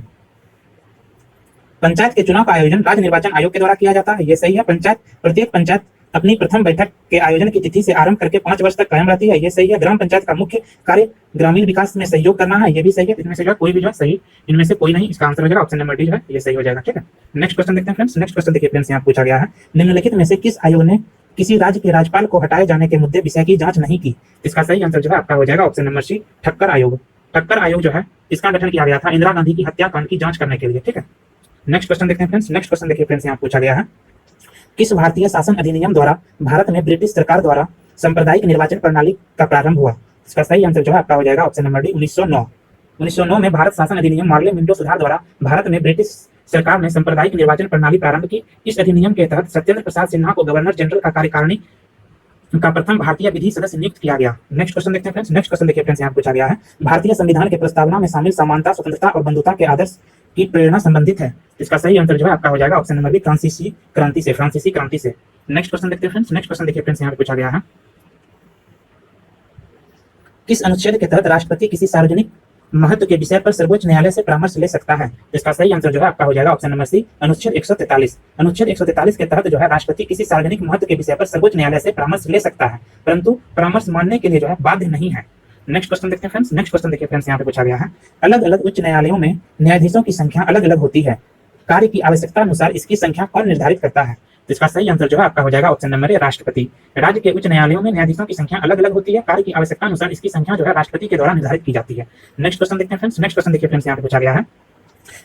[SPEAKER 1] पंचायत के चुनाव का आयोजन राज्य निर्वाचन आयोग के द्वारा किया जाता है, ये सही है। प्रत्येक पंचायत अपनी प्रथम बैठक के आयोजन की तिथि से आरंभ करके 5 वर्ष तक कायम रहती है, ये सही है। ग्राम पंचायत का मुख्य कार्य ग्रामीण विकास में सहयोग करना है, ये भी सही है। इनमें से जो कोई भी जो है सही इनमें से कोई नहीं। इसका आंसर हो जाएगा ऑप्शन नंबर डी जो है ये सही हो जाएगा, ठीक है। नेक्स्ट क्वेश्चन देखते हैं फ्रेंड्स। नेक्स्ट क्वेश्चन देखिए फ्रेंड्स, यहाँ पूछा गया है निम्नलिखित में से किस आयोग ने किसी राज्य के राज्यपाल को हटाए जाने के मुद्दे विषय की जांच नहीं की। इसका सही आंसर जो है आपका हो जाएगा ऑप्शन नंबर सी, ठक्कर आयोग। ठक्कर आयोग जो है इसका गठन किया गया था इंदिरा गांधी की हत्याकांड की जांच करने के लिए, ठीक है। नेक्स्ट क्वेश्चन देखते हैं फ्रेंड्स। नेक्स्ट क्वेश्चन देखिए फ्रेंड्स, यहाँ पूछा गया है किस भारतीय शासन अधिनियम द्वारा भारत में ब्रिटिश सरकार द्वारा सांप्रदायिक निर्वाचन प्रणाली का प्रारंभ हुआ। इसका सही आंसर जो है आपका हो जाएगा ऑप्शन नंबर डी, 1909। 1909 में भारत शासन अधिनियम मार्ले मिंटो सुधार द्वारा भारत में ब्रिटिश सरकार ने सांप्रदायिक निर्वाचन प्रणाली प्रारंभ की। इस अधिनियम के तहत सत्येंद्र प्रसाद सिन्हा को गवर्नर जनरल का कार्यकारिणी का प्रथम भारतीय विधि सदस्य नियुक्त किया गया। नेक्स्ट क्वेश्चन देखते हैं फ्रेंड्स। नेक्स्ट क्वेश्चन देखिए फ्रेंड्स, यहाँ पूछा गया है भारतीय संविधान के प्रस्तावना में शामिल समानता, स्वतंत्रता और बंधुता के आदर्श की प्रेरणा संबंधित है। इसका सही आंसर जो है आपका हो जाएगा ऑप्शन नंबर बी, फ्रांसीसी क्रांति से। नेक्स्ट क्वेश्चन देखते हैं फ्रेंड्स। नेक्स्ट क्वेश्चन देखिए फ्रेंड्स, यहाँ पे पूछा गया है किस अनुच्छेद के तहत राष्ट्रपति किसी सार्वजनिक महत्व के विषय पर सर्वोच्च न्यायालय से परामर्श ले सकता है। इसका सही आंसर जो है आपका हो जाएगा ऑप्शन नंबर सी, अनुच्छेद 143। अनुच्छेद 143 के तहत जो है राष्ट्रपति किसी सार्वजनिक महत्व के विषय पर सर्वोच्च न्यायालय से परामर्श ले सकता है, परंतु परामर्श मानने के लिए जो है बाध्य नहीं है। नेक्स्ट क्वेश्चन देखते हैं फ्रेंड्स। नेक्स्ट क्वेश्चन देखिए फ्रेंड्स, यहाँ पे पूछा गया है अलग अलग उच्च न्यायालयों में न्यायाधीशों की संख्या अलग अलग होती है, कार्य की आवश्यकता अनुसार इसकी संख्या कौन निर्धारित करता है। तो इसका सही आंसर जो है आपका हो जाएगा ऑप्शन नंबर ए, राष्ट्रपति। राज्य के उच्च न्यायालयों में न्यायाधीशों की संख्या अलग अलग होती है, कार्य की आवश्यकता अनुसार इसकी संख्या जो है राष्ट्रपति के द्वारा निर्धारित की जाती है। नेक्स्ट क्वेश्चन देखते हैं फ्रेंड्स। नेक्स्ट क्वेश्चन देखिए फ्रेंड्स, यहाँ पे पूछा गया है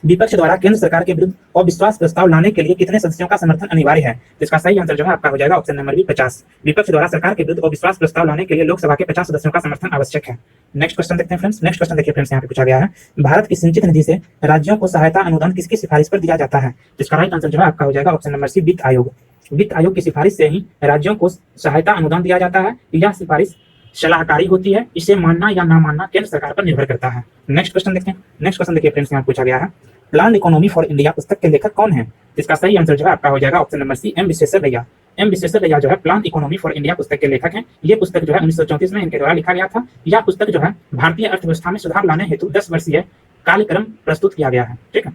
[SPEAKER 1] विपक्ष द्वारा केंद्र सरकार के विरुद्ध अविश्वास प्रस्ताव लाने के लिए कितने सदस्यों का समर्थन अनिवार्य है? तो इसका सही आंसर जो है आपका हो जाएगा ऑप्शन नंबर बी 50। विपक्ष द्वारा सरकार के विरुद्ध अविश्वास प्रस्ताव लाने के लिए लोकसभा के 50 सदस्यों का समर्थन आवश्यक है। नेक्स्ट क्वेश्चन देखते हैं फ्रेंड्स। नेक्स्ट क्वेश्चन देखिए फ्रेंड्स, यहाँ पे पूछा गया है भारत की सिंचित निधि से राज्यों को सहायता अनुदान किसकी सिफारिश पर दिया जाता है? तो इसका राइट आंसर जो है आपका हो जाएगा ऑप्शन नंबर सी वित्त आयोग। वित्त आयोग की सिफारिश से ही राज्यों को सहायता अनुदान दिया जाता है। यह सिफारिश सलाहकारी होती है, इसे मानना या ना मानना केंद्र सरकार पर निर्भर करता है। नेक्स्ट क्वेश्चन देखते हैं। नेक्स्ट क्वेश्चन देखिए फ्रेंड्स, यहाँ पूछा गया है प्लान इकोनॉमी फॉर इंडिया पुस्तक के लेखक कौन है? इसका सही आंसर जो है आपका हो जाएगा option number C M Visvesvaraya. M Visvesvaraya जो है प्लान इकोनॉमी फॉर इंडिया पुस्तक के लेखक हैं। ये पुस्तक जो है 1934 में इनके द्वारा लिखा गया था। यह पुस्तक जो है भारतीय अर्थव्यवस्था में सुधार लाने हेतु 10 वर्षीय कार्यक्रम प्रस्तुत किया गया है। ठीक है,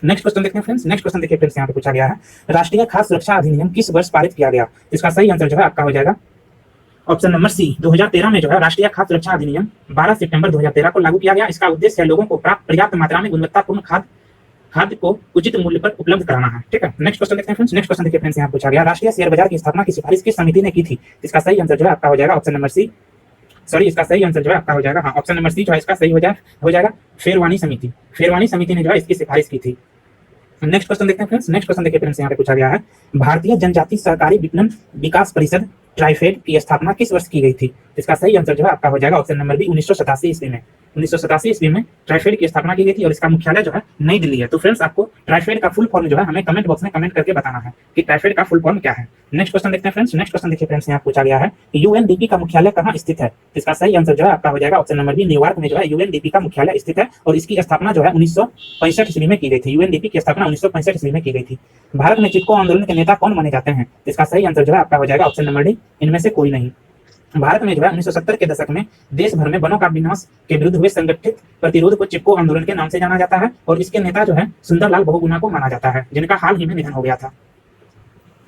[SPEAKER 1] नेक्स्ट क्वेश्चन देखते हैं फ्रेंड्स। नेक्स्ट क्वेश्चन देखिए फ्रेंड्स, यहाँ पे पूछा गया है राष्ट्रीय खाद्य सुरक्षा अधिनियम किस वर्ष पारित किया गया? इसका सही आंसर जो है आपका हो जाएगा ऑप्शन नंबर सी 2013 में जो है राष्ट्रीय खाद्य सुरक्षा अधिनियम 12 सितंबर 2013 को लागू किया गया। इसका उद्देश्य है लोगों को पर्याप्त मात्रा में गुणवत्तापूर्ण खाद्य को उचित मूल्य पर उपलब्ध कराना है। ठीक है, नेक्स्ट क्वेश्चन देखते हैं फ्रेंड्स। नेक्स्ट क्वेश्चन देखिए फ्रेंड्स, यहाँ पूछा गया राष्ट्रीय शेयर बाजार की स्थापना की सिफारिश किस समिति ने की थी? इसका सही आंसर जो है आपका हो जाएगा ऑप्शन नंबर सी, सॉरी इसका सही आंसर जो है आपका हो जाएगा हाँ ऑप्शन नंबर सी जो है इसका सही हो जाएगा शेरवानी समिति। शेरवानी समिति ने जो है इसकी सिफारिश की थी। नेक्स्ट क्वेश्चन देखते हैं फ्रेंड्स। नेक्स्ट क्वेश्चन देखिए फ्रेंड्स, यहाँ पे पूछा गया है भारतीय जनजाति सहकारी विपणन विकास परिषद ट्राइफेड की स्थापना किस वर्ष की गई थी? इसका सही आंसर जो है आपका हो जाएगा ऑप्शन नंबर बी 1987 ईस्वी में। 1987 ईस्वी में ट्राइफेड की स्थापना की गई थी और इसका मुख्यालय जो है नई दिल्ली है। तो फ्रेंड्स आपको ट्राइफेड का फुल फॉर्म जो है हमें कमेंट बॉक्स में कमेंट करके बताना है कि ट्राइफेड का फुल फॉर्म क्या है। नेक्स्ट क्वेश्चन देखते हैं फ्रेंड्स। नेक्स्ट क्वेश्चन देखिए फ्रेंड्स, यहाँ पूछा गया है यूएनडीपी का मुख्यालय कहाँ स्थित है? इसका सही आंसर जो है आपका हो जाएगा ऑप्शन नंबर बी न्यूयॉर्क में जो है यूएनडीपी का मुख्यालय स्थित है और इसकी स्थापना जो है 1965 ईस्वी में की गई थी। यूएनडीपी की स्थापना 1965 ईस्वी में की गई थी। भारत में चिपको आंदोलन के नेता कौन माने जाते हैं? इसका सही आंसर जो है आपका हो जाएगा ऑप्शन नंबर डी इनमें से कोई नहीं। भारत में जो है 1970 के दशक में देश भर में वनों का विनाश के विरुद्ध हुए संगठित प्रतिरोध को चिपको आंदोलन के नाम से जाना जाता है और इसके नेता जो है सुंदरलाल बहुगुणा को माना जाता है, जिनका हाल ही में निधन हो गया था।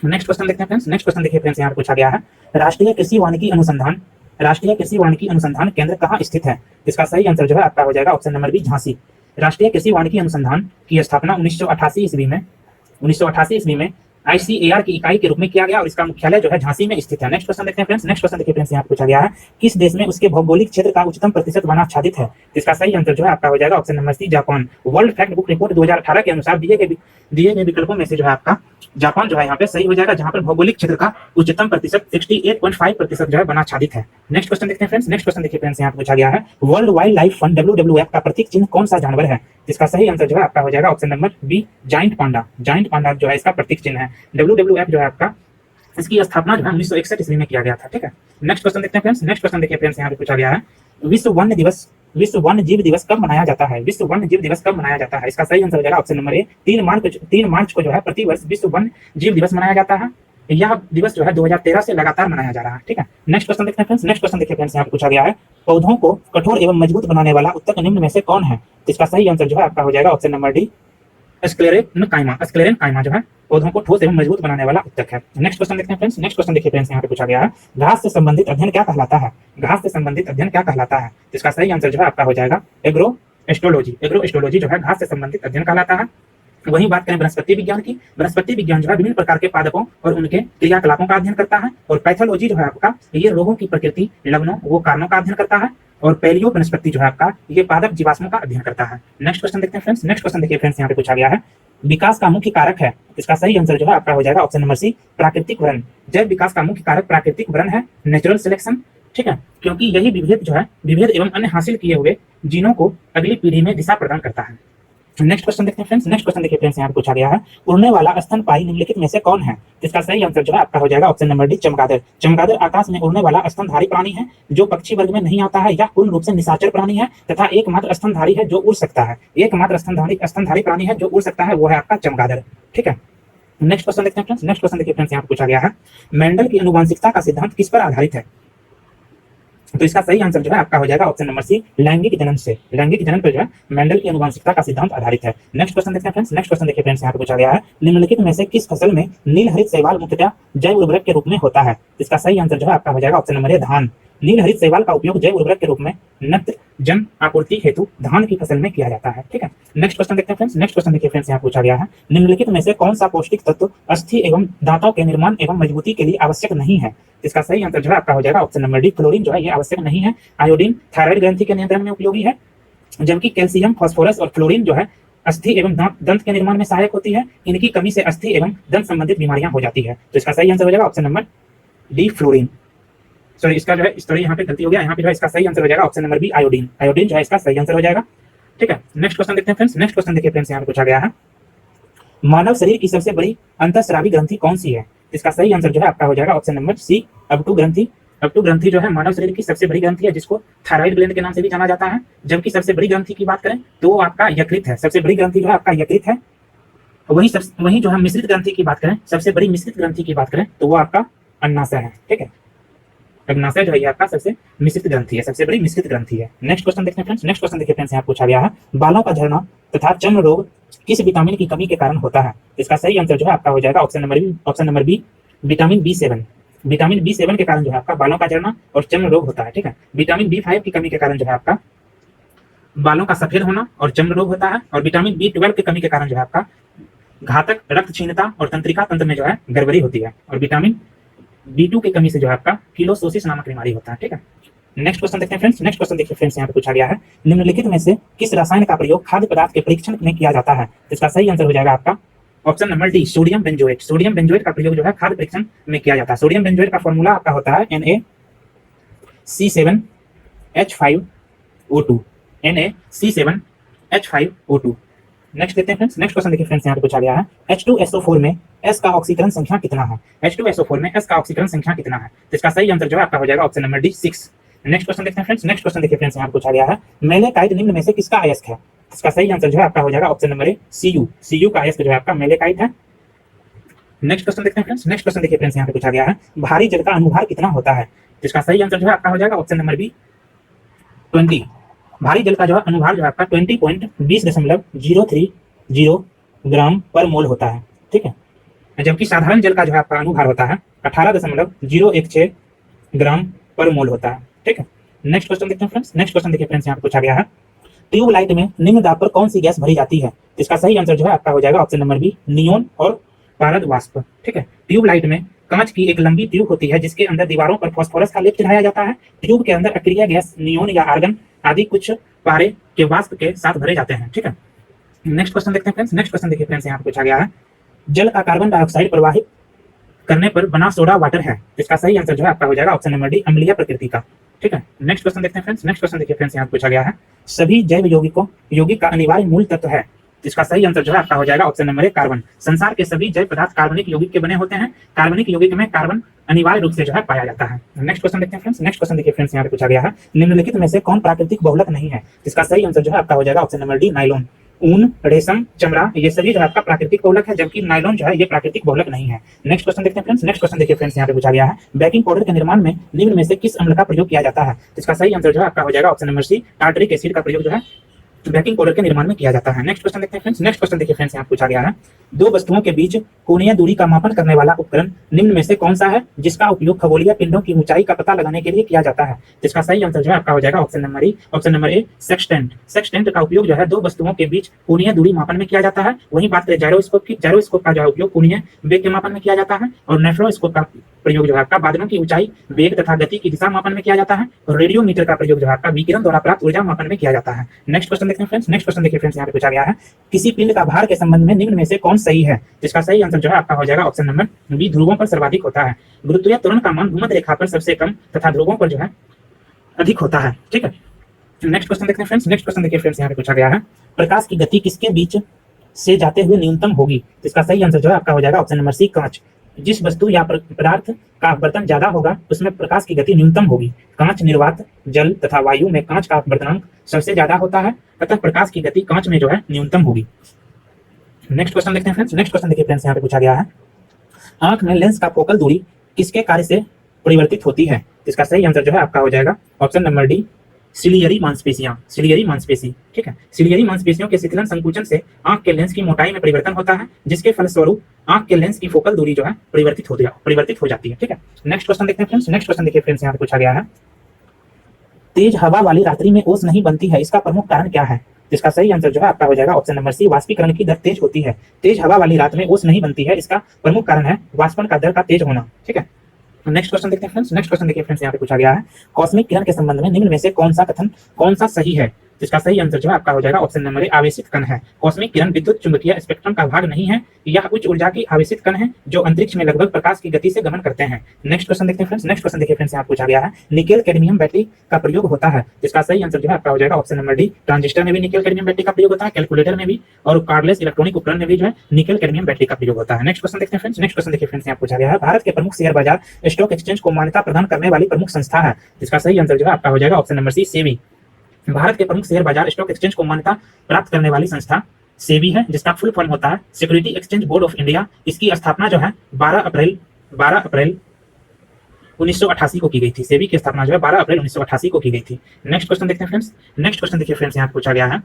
[SPEAKER 1] नेक्स्ट क्वेश्चन देखते हैं फ्रेंड्स। नेक्स्ट क्वेश्चन देखिए फ्रेंड्स, यहाँ पर पूछा गया है राष्ट्रीय कृषि वानिकी अनुसंधान केंद्र कहाँ स्थित है? इसका सही आंसर जो है आपका हो जाएगा ऑप्शन नंबर बी झांसी। राष्ट्रीय कृषि वानिकी अनुसंधान की स्थापना 1988 ईस्वी में ICAR की इकाई के रूप में किया गया और इसका मुख्यालय जो है झांसी में स्थित है। नेक्स्ट क्वेश्चन देखते हैं फ्रेंड्स। नेक्स्ट क्वेश्चन देखिए फ्रेंड्स, यहाँ पूछा गया है किस देश में उसके भौगोलिक क्षेत्र का उच्चतम प्रतिशत वन आच्छादित है? इसका सही आंसर जो है आपका हो जाएगा option number C Japan. World fact book report 2018 के अनुसार दिए गए विकल्पों में से जो है आपका जापान जो है यहाँ पे सही हो जाएगा, जहाँ पर भौगोलिक क्षेत्र का उच्चतम प्रतिशत 68.5% जो है वन आच्छादित है। नेक्स्ट क्वेश्चन देखते हैं फ्रेंड्स। नेक्स्ट क्वेश्चन देखिए फ्रेंड्स, यहाँ पूछा गया है world wild life fund WWF का प्रतीक चिन्ह कौन सा जानवर है? इसका सही आंसर जो है आपका हो जाएगा ऑप्शन नंबर बी जायंट पांडा। जायंट पांडा जो है इसका प्रतीक चिन्ह है। WWF जो है आपका इसकी स्थापना जो है 1961 ईस्वी में किया गया था। ठीक है, नेक्स्ट क्वेश्चन देखते हैं फ्रेंड्स। नेक्स्ट क्वेश्चन देखिए फ्रेंड्स, यहाँ पे पूछा गया है विश्व वन्य जीव दिवस कब मनाया जाता है? विश्व वन्य जीव दिवस कब मनाया जाता है? इसका सही आंसर हो जाएगा ऑप्शन नंबर ए 3 मार्च को जो है प्रतिवर्ष विश्व वन्य जीव दिवस मनाया जाता है। यह दिवस जो है 2013 से लगातार मनाया जा रहा है। ठीक है, नेक्स्ट क्वेश्चन देखते हैं फ्रेंड्स। नेक्स्ट क्वेश्चन देखिए फ्रेंड्स, यहाँ पे पूछा गया है पौधों को कठोर एवं मजबूत बनाने वाला उत्तक निम्न में से कौन है? इसका सही आंसर जो है आपका हो जाएगा ऑप्शन नंबर डी स्क्लेरेन काइमा जो है पौधों को ठोस एवं मजबूत बनाने वाला उत्तक है। नेक्स्ट क्वेश्चन देखते हैं फ्रेंड्स। नेक्स्ट क्वेश्चन देखिए फ्रेंड्स, यहाँ पे पूछा गया है घास से संबंधित अध्ययन क्या कहलाता है? घास से संबंधित अध्ययन क्या कहलाता है? इसका सही आंसर जो है आपका हो जाएगा एग्रोएस्ट्रोलॉजी जो है घास से संबंधित अध्ययन कहलाता है। वहीं बात करें वनस्पति विज्ञान की, वनस्पति विज्ञान जो है विभिन्न प्रकार के पादपों और उनके क्रियाकलापों का अध्ययन करता है। और पैथोलॉजी जो है आपका ये रोगों की प्रकृति, लक्षणों वो कारणों का अध्ययन करता है। और पैलियो वनस्पति जो है आपका ये पादप जीवाश्मों का अध्ययन करता है। नेक्स्ट क्वेश्चन देखते हैं फ्रेंड्स। नेक्स्ट क्वेश्चन देखिए फ्रेंड्स, यहाँ पे पूछा गया है विकास का मुख्य कारक है। इसका सही आंसर जो है आपका हो जाएगा ऑप्शन नंबर सी प्राकृतिक वरण। जैव विकास का मुख्य कारक प्राकृतिक वरण है, नेचुरल सिलेक्शन। ठीक है, क्योंकि यही विभेद एवं अन्य हासिल किए हुए जीनों को अगली पीढ़ी में दिशा प्रदान करता है। नेक्स्ट क्वेश्चन देखते हैं फ्रेंड्स। नेक्स्ट क्वेश्चन देखिए फ्रेंड्स, यहाँ पे पूछा गया है उड़ने वाला स्तनपायी निम्नलिखित में से कौन है? इसका सही आंसर जो है आपका हो जाएगा ऑप्शन नंबर डी चमगादड़। चमगादड़ आकाश में उड़ने वाला स्तनधारी प्राणी है जो पक्षी वर्ग में नहीं आता है। यह पूर्ण रूप से निशाचर प्राणी है तथा एकमात्र स्तनधारी है जो उड़ सकता है। एकमात्र स्तनधारी प्राणी है जो उड़ सकता है वो है आपका चमगादड़। ठीक है, नेक्स्ट क्वेश्चन देखते हैं फ्रेंड्स। नेक्स्ट क्वेश्चन देखिए फ्रेंड्स, यहाँ पे पूछा गया है मेंडल की आनुवंशिकता का सिद्धांत किस पर आधारित है? तो इसका सही आंसर जो है आपका हो जाएगा ऑप्शन नंबर सी लैंगिक जनन पर जो है मेंडल की आनुवंशिकता का सिद्धांत आधारित है। नेक्स्ट क्वेश्चन देखते हैं फ्रेंड्स। नेक्स्ट क्वेश्चन देखिए फ्रेंड्स, यहाँ पे पूछा गया है निम्नलिखित में से किस फसल में नील हरित शैवाल मुख्यतः जैव उर्वरक के रूप में होता है? इसका सही आंसर जो है आपका हो जाएगा ऑप्शन नंबर ए धान। नील हरित शैवाल का उपयोग जैव उर्वरक के रूप में नत्रजन आपूर्ति हेतु धान की फसल में किया जाता है। ठीक है, नेक्स्ट क्वेश्चन देखते हैं फ्रेंड्स। नेक्स्ट क्वेश्चन देखिए फ्रेंड्स, यहाँ पूछा गया है निम्नलिखित में से कौन सा पौष्टिक तत्व अस्थि एवं दांतों के निर्माण एवं मजबूती के लिए आवश्यक नहीं है? इसका सही आंसर जो है आपका हो जाएगा ऑप्शन नंबर डी फ्लोरीन जो है ये आवश्यक नहीं है। आयोडीन थायराइड ग्रंथि के नियंत्रण में उपयोगी है, जबकि कैल्शियम, फास्फोरस और फ्लोरीन जो है अस्थि एवं दंत के निर्माण में सहायक होती है। इनकी कमी से अस्थि एवं दंत संबंधित बीमारियां हो जाती है। तो इसका सही आंसर हो जाएगा option number D, fluorine. Sorry, इसका जो है इस तरह यहाँ पे गलती हो गया, यहाँ पे जो है इसका सही आंसर हो जाएगा option number B, iodine. Iodine जो है इसका सही आंसर हो जाएगा। ठीक है, नेक्स्ट क्वेश्चन देखते हैं फ्रेंड्स। नेक्स्ट क्वेश्चन देखिए फ्रेंड्स, यहाँ पे पूछा गया है मानव शरीर की सबसे बड़ी अंतःस्रावी ग्रंथि कौन सी है? इसका सही आंसर जो है आपका हो जाएगा ऑप्शन नंबर सी, अबटू ग्रंथि। अबटू ग्रंथि जो है मानव शरीर की सबसे बड़ी ग्रंथि है, जिसको थायराइड ग्लैंड के नाम से भी जाना जाता है। जबकि सबसे बड़ी ग्रंथि की बात करें तो वो आपका यकृत है। सबसे बड़ी ग्रंथि जो है आपका यकृत है। वहीं जो है मिश्रित ग्रंथि की बात करें, सबसे बड़ी मिश्रित ग्रंथि की बात करें तो वो आपका अन्नाशय है। ठीक है, अन्नाशय जो है आपका सबसे मिश्रित ग्रंथि है, सबसे बड़ी मिश्रित ग्रंथि है। नेक्स्ट क्वेश्चन देखते हैं फ्रेंड्स। नेक्स्ट क्वेश्चन देखिए फ्रेंड्स, यहाँ पूछा गया है बालों का झड़ना तथा चर्म रोग किस विटामिन की कमी के कारण होता है? इसका सही आंसर जो है आपका हो जाएगा option number B, vitamin B7। Vitamin B7 के कारण जो है आपका बालों का झड़ना और चर्म रोग होता है। ठीक है, विटामिन B5 की कमी के कारण जो है आपका बालों का सफेद होना और चर्म रोग होता है। और विटामिन B12 की कमी के कारण जो है आपका घातक रक्तक्षीणता और तंत्रिका तंत्र में जो है गड़बड़ी होती है। और विटामिन B2 की कमी से जो है आपका किलोसोसिस नामक बीमारी होता है। ठीक है, नेक्स्ट क्वेश्चन देखते हैं फ्रेंड्स। नेक्स्ट क्वेश्चन देखिए फ्रेंड्स, यहाँ पे पूछा गया है निम्नलिखित में से किस रसायन का प्रयोग खाद्य पदार्थ के परीक्षण में किया जाता है? इसका सही आंसर हो जाएगा आपका option number D, sodium benzoate. Sodium benzoate का प्रयोग जो है खाद्य परीक्षण में किया जाता है। सोडियम बेंजोएट का फॉर्मूला आपका होता है NaC7H5O2। NaC7H5O2। नेक्स्ट देखते हैं फ्रेंड्स। नेक्स्ट क्वेश्चन देखिए फ्रेंड्स, यहाँ पे पूछा गया है H2SO4 में S का ऑक्सीकरण संख्या कितना है? H2SO4 में S का ऑक्सीकरण संख्या कितना है? तो इसका सही आंसर जो है आपका हो जाएगा option number D, 6। Next question देखते हैं फ्रेंड्स। नेक्स्ट क्वेश्चन देखिए फ्रेंड्स, यहाँ पूछा गया है मेलेकाइट निम्न में से किसका अयस्क है? इसका सही आंसर जो है आपका हो जाएगा ऑप्शन नंबर ए, Cu। Cu का अयस्क जो है आपका मेलेकाइट है। नेक्स्ट क्वेश्चन देखते हैं फ्रेंड्स। नेक्स्ट क्वेश्चन देखिए फ्रेंड्स, यहाँ पे पूछा गया है भारी जल का अनुभार कितना होता है? इसका सही आंसर जो है आपका हो जाएगा ऑप्शन नंबर बी, 20। भारी जल का जो है अनुभार जो है आपका 20.20.030 ग्राम पर मोल होता है। ठीक है, जबकि साधारण जल का जो है आपका अनुभार होता है 18.016 ग्राम पर मोल होता है। ठीक है, नेक्स्ट क्वेश्चन देखते हैं फ्रेंड्स। नेक्स्ट क्वेश्चन देखिए फ्रेंड्स, यहाँ पे पूछा गया है ट्यूबलाइट में निम्न दाब पर कौन सी गैस भरी जाती है? इसका सही आंसर जो है आपका हो जाएगा ऑप्शन नंबर बी, नियोन और पारद वाष्प। ठीक है, ट्यूबलाइट में कांच की एक लंबी ट्यूब होती है जिसके अंदर दीवारों पर फास्फोरस का लेप चढ़ाया जाता है। ट्यूब के अंदर अक्रिय गैस नियोन या आर्गन आदि कुछ पारे के वाष्प के साथ भरे जाते हैं। ठीक है, नेक्स्ट क्वेश्चन देखते हैं फ्रेंड्स। नेक्स्ट क्वेश्चन देखिए फ्रेंड्स, यहाँ पे पूछा गया है जल का कार्बन डाइऑक्साइड प्रवाहित करने पर बना सोडा वाटर है। इसका सही आंसर जो है आपका हो जाएगा ऑप्शन नंबर डी, अम्लीय प्रकृति का। ठीक है, नेक्स्ट क्वेश्चन देखते हैं फ्रेंड्स। नेक्स्ट क्वेश्चन देखिए फ्रेंड्स, यहाँ पूछा गया है सभी जैव यौगिक का अनिवार्य मूल तत्व है। इसका सही आंसर जो है आपका हो जाएगा ऑप्शन नंबर ए, कार्बन। संसार के सभी जैव पदार्थ कार्बनिक यौगिक के बने होते हैं। कार्बनिक यौगिक में कार्बन अनिवार्य रूप से जो है पाया जाता है। नेक्स्ट क्वेश्चन देखते हैं फ्रेंड्स। नेक्स्ट क्वेश्चन देखिए फ्रेंड्स, यहाँ पे पूछा गया है निम्नलिखित में से कौन प्राकृतिक बहुलक नहीं है? इसका सही आंसर जो है आपका हो जाएगा ऑप्शन नंबर डी, नायलॉन। ऊन, रेशम, चमड़ा ये सभी जो है आपका प्राकृतिक बहुलक है, जबकि नायलॉन जो है ये प्राकृतिक बहुलक नहीं है। नेक्स्ट क्वेश्चन देखते हैं फ्रेंड्स। नेक्स्ट क्वेश्चन देखिए फ्रेंड्स, यहाँ पे पूछा गया है बेकिंग पाउडर के निर्माण में निम्न में से किस अम्ल का प्रयोग किया जाता है? इसका सही आंसर जो है आपका हो जाएगा option number C, tartaric acid का प्रयोग जो है बेकिंग पाउडर के निर्माण में किया जाता है। नेक्स्ट क्वेश्चन देखते हैं फ्रेंड्स। नेक्स्ट क्वेश्चन देखिए फ्रेंड्स, यहाँ पूछा गया है दो वस्तुओं के बीच कोणीय दूरी का मापन करने वाला उपकरण निम्न में से कौन सा है जिसका उपयोग खगोलीय पिंडों की ऊंचाई का पता लगाने के लिए किया जाता है? इसका सही आंसर जो है आपका हो जाएगा ऑप्शन नंबर ए, सेक्सटेंट। सेक्सटेंट का उपयोग जो है दो वस्तुओं के बीच कोणीय दूरी मापन में किया जाता है। वहीं बात करें जायरोस्कोप की, जायरोस्कोप का जो है उपयोग कोणीय वेग के मापन में किया जाता है। और नेफ्रोस्कोप का प्रयोग जो है आपका बादलों की ऊंचाई, वेग तथा गति की दिशा मापन में किया जाता है। और रेडियोमीटर का प्रयोग जो है आपका विकिरण द्वारा प्राप्त ऊर्जा मापन में किया जाता है। नेक्स्ट क्वेश्चन देखते हैं फ्रेंड्स। नेक्स्ट क्वेश्चन देखिए फ्रेंड्स, यहाँ पे पूछा गया है किसी पिंड का भार के संबंध में निम्न में से कौन सही है? इसका सही आंसर जो है आपका हो जाएगा ऑप्शन नंबर बी, ध्रुवों पर सर्वाधिक होता है। गुरुत्वीय त्वरण का मान भूमध्य रेखा पर सबसे कम तथा ध्रुवों पर जो है अधिक होता है। ठीक है, नेक्स्ट क्वेश्चन देखते हैं फ्रेंड्स। नेक्स्ट क्वेश्चन देखिए फ्रेंड्स, यहाँ पे पूछा गया है प्रकाश की गति किसके बीच से जाते हुए न्यूनतम होगी? इसका सही आंसर जो है आपका हो जाएगा ऑप्शन नंबर सी, कांच। जिस वस्तु या पदार्थ का आवर्तन ज्यादा होगा उसमें प्रकाश की गति न्यूनतम होगी। कांच, निर्वात, जल तथा वायु में कांच का आवर्तनांक सबसे ज्यादा होता है, अतः प्रकाश की गति कांच में जो है न्यूनतम होगी। नेक्स्ट क्वेश्चन देखते हैं फ्रेंड्स। नेक्स्ट क्वेश्चन देखिए फ्रेंड्स, यहाँ पे पूछा गया है आंख में लेंस का फोकल दूरी किसके कार्य से परिवर्तित होती है? इसका सही आंसर जो है आपका हो जाएगा ऑप्शन नंबर डी, सिलियरी मांसपेशियां। सिलियरी मांसपेशी। ठीक है, सिलियरी मांसपेशियों के शिथिलन संकुचन से आंख के लेंस की मोटाई में परिवर्तन होता है, जिसके फलस्वरूप आंख के लेंस की फोकल दूरी जो है परिवर्तित हो जाती है। ठीक है, नेक्स्ट क्वेश्चन देखते हैं फ्रेंड्स। नेक्स्ट क्वेश्चन देखिए फ्रेंड्स, यहाँ पे पूछा गया है तेज हवा वाली रात्रि में ओस नहीं बनती है, इसका प्रमुख कारण क्या है? इसका सही आंसर जो है आपका हो जाएगा ऑप्शन नंबर सी, वाष्पीकरण की दर तेज होती है। तेज हवा वाली रात में ओस नहीं बनती है, इसका प्रमुख कारण है वाष्पन का दर का तेज होना। ठीक है, नेक्स्ट क्वेश्चन देखते हैं फ्रेंड्स। नेक्स्ट क्वेश्चन देखिए फ्रेंड्स, यहाँ पे पूछा गया है कॉस्मिक किरण के संबंध में निम्न में से कौन सा सही है? जिसका सही आंसर जो है आपका हो जाएगा ऑप्शन नंबर ए, आवेशित कण है। कॉस्मिक किरण विद्युत चुंबकीय स्पेक्ट्रम का भाग नहीं है, यह उच्च ऊर्जा की आवेशित कण है जो अंतरिक्ष में लगभग प्रकाश की गति से गमन करते हैं। नेक्स्ट क्वेश्चन देखते हैं फ्रेंड्स। नेक्स्ट क्वेश्चन देखिए फ्रेंड्स, यहाँ पूछा गया है निकेल कैडमियम बैटरी का प्रयोग होता है, जिसका सही आंसर जो है आपका हो जाएगा ऑप्शन नंबर डी, ट्रांजिस्टर में भी निकेल कैडमियम बैटरी का प्रयोग होता है, कैलकुलेटर में भी और कार्डलेस इलेक्ट्रॉनिक उपकरण में भी जो है निकेल कैडमियम बैटरी का प्रयोग होता है। नेक्स्ट क्वेश्चन देखते हैं फ्रेंड्स। नेक्स्ट क्वेश्चन देखिए फ्रेंड्स, यहाँ पूछा गया है भारत के प्रमुख शेयर बाजार स्टॉक एक्सचेंज को मान्यता प्रदान करने वाली प्रमुख संस्था है, जिसका सही आंसर जो है आपका हो जाएगा ऑप्शन नंबर सी, सेबी। भारत के प्रमुख शेयर बाजार स्टॉक एक्सचेंज को मान्यता प्राप्त करने वाली संस्था सेबी है, जिसका फुल फॉर्म होता है security exchange board of India. इसकी स्थापना जो है 12 अप्रैल 1988 को की गई थी। सेबी की स्थापना जो है 12 अप्रैल 1988 को की गई थी। नेक्स्ट क्वेश्चन देखते हैं फ्रेंड्स। नेक्स्ट क्वेश्चन देखिए फ्रेंड्स, यहाँ पूछा गया है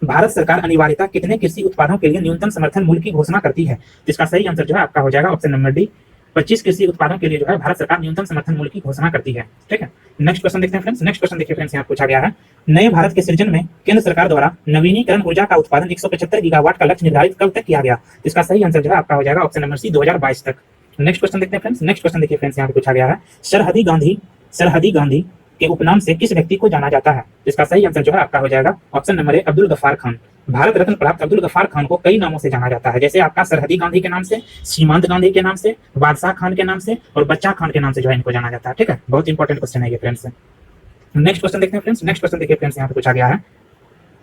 [SPEAKER 1] भारत सरकार अनिवार्यता कितने कृषि उत्पादों के लिए न्यूनतम समर्थन मूल्य की घोषणा करती है, जिसका सही आंसर जो है आपका हो जाएगा ऑप्शन नंबर डी, 25 कृषि उत्पादों के लिए जो है भारत सरकार न्यूनतम समर्थन मूल्य की घोषणा करती है। ठीक है, नेक्स्ट क्वेश्चन देखते हैं फ्रेंड्स। नेक्स्ट क्वेश्चन देखिए फ्रेंड्स, यहाँ पूछा गया है नए भारत के सृजन में केंद्र सरकार द्वारा नवीनीकरण ऊर्जा का उत्पादन 175 गीगावाट का लक्ष्य निर्धारित कब तक किया गया, जिसका सही आंसर जो है आपका हो जाएगा ऑप्शन नंबर सी, 2022 तक। नेक्स्ट क्वेश्चन देखते हैं फ्रेंड्स। नेक्स्ट क्वेश्चन देखिए फ्रेंड्स, यहाँ पे पूछा गया है सरहदी गांधी के उपनाम से किस व्यक्ति को जाना जाता है, जिसका सही आंसर जो है आपका हो जाएगा option number A, Abdul Ghaffar Khan. Bharat Ratna प्राप्त अब्दुल गफ्फार खान को कई नामों से जाना जाता है, जैसे आपका सरहदी गांधी के नाम से, सीमांत गांधी के नाम से, बादशाह खान के नाम से और बच्चा खान के नाम से जो है इनको जाना जाता है। ठीक है, बहुत इंपॉर्टेंट क्वेश्चन है ये फ्रेंड्स। नेक्स्ट क्वेश्चन देखते हैं फ्रेंड्स। नेक्स्ट क्वेश्चन देखिए फ्रेंड्स, यहाँ पे पूछा गया है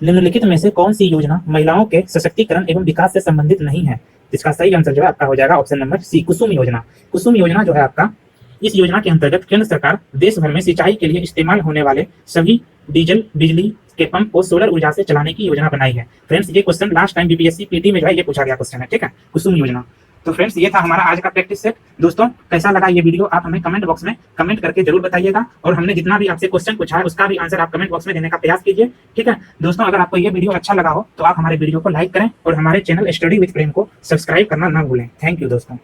[SPEAKER 1] निम्नलिखित में से कौन सी योजना महिलाओं के सशक्तिकरण एवं विकास से संबंधित नहीं है, जिसका सही आंसर जो है आपका हो जाएगा ऑप्शन नंबर सी, कुसुम योजना। कुसुम योजना जो है आपका, इस योजना के अंतर्गत केंद्र सरकार देश भर में सिंचाई के लिए इस्तेमाल होने वाले सभी डीजल बिजली के पंप को सोलर ऊर्जा से चलाने की योजना बनाई है। फ्रेंड्स ये question last time BPSC PT में जो है ये पूछा गया क्वेश्चन है। ठीक है, कुसुम योजना। तो फ्रेंड्स ये था हमारा आज का प्रैक्टिस सेट। दोस्तों कैसा लगा ये वीडियो आप हमें कमेंट बॉक्स में कमेंट करके जरूर बताइएगा, और हमने जितना भी आपसे क्वेश्चन पूछा है उसका भी आंसर आप कमेंट बॉक्स में देने का प्रयास कीजिए। ठीक है दोस्तों, अगर आपको ये वीडियो अच्छा लगा हो तो आप हमारे वीडियो को लाइक करें और हमारे चैनल स्टडी विद प्रेम को सब्सक्राइब करना ना भूलें। थैंक यू दोस्तों।